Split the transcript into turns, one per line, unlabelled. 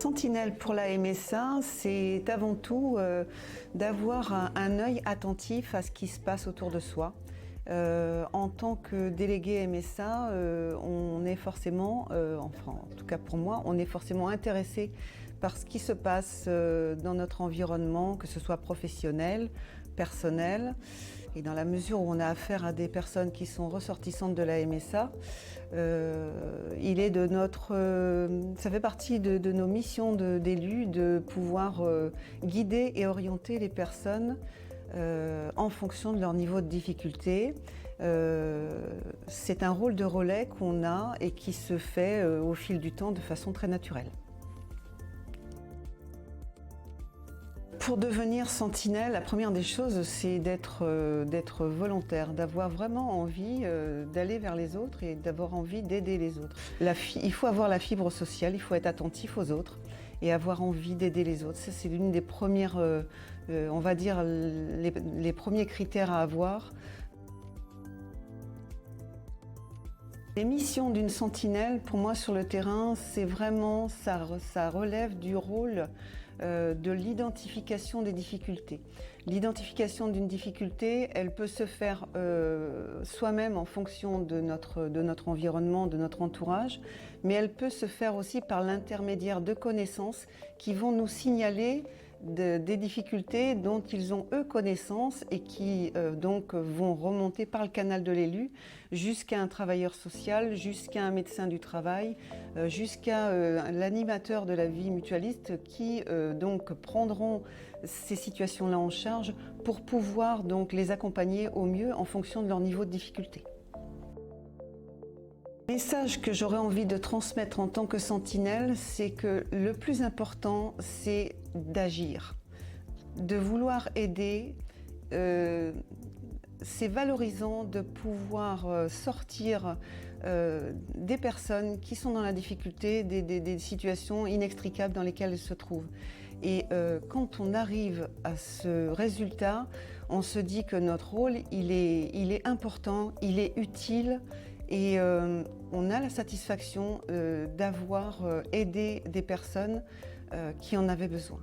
Sentinelle pour la MSA, c'est avant tout d'avoir un œil attentif à ce qui se passe autour de soi. En tant que délégué MSA, on est forcément, enfin en tout cas pour moi, on est forcément intéressé par ce qui se passe dans notre environnement, que ce soit professionnel, personnel. Et dans la mesure où on a affaire à des personnes qui sont ressortissantes de la MSA, il est de ça fait partie de nos missions d'élus de pouvoir guider et orienter les personnes en fonction de leur niveau de difficulté. C'est un rôle de relais qu'on a et qui se fait au fil du temps de façon très naturelle. Pour devenir sentinelle, la première des choses, c'est d'être volontaire, d'avoir vraiment envie d'aller vers les autres et d'avoir envie d'aider les autres. Il faut avoir la fibre sociale, il faut être attentif aux autres et avoir envie d'aider les autres. Ça, c'est l'une des premières, on va dire, les premiers critères à avoir. Les missions d'une sentinelle, pour moi sur le terrain, c'est vraiment, ça relève du rôle de l'identification des difficultés. L'identification d'une difficulté, elle peut se faire soi-même en fonction de notre environnement, de notre entourage, mais elle peut se faire aussi par l'intermédiaire de connaissances qui vont nous signaler des difficultés dont ils ont eux connaissance et qui donc vont remonter par le canal de l'élu jusqu'à un travailleur social, jusqu'à un médecin du travail, jusqu'à l'animateur de la vie mutualiste qui donc prendront ces situations-là en charge pour pouvoir donc les accompagner au mieux en fonction de leur niveau de difficulté. Le message que j'aurais envie de transmettre en tant que sentinelle, c'est que le plus important, c'est d'agir, de vouloir aider. C'est valorisant de pouvoir sortir des personnes qui sont dans la difficulté, des situations inextricables dans lesquelles elles se trouvent. Et quand on arrive à ce résultat, on se dit que notre rôle, il est important, il est utile et on a la satisfaction d'avoir aidé des personnes qui en avaient besoin.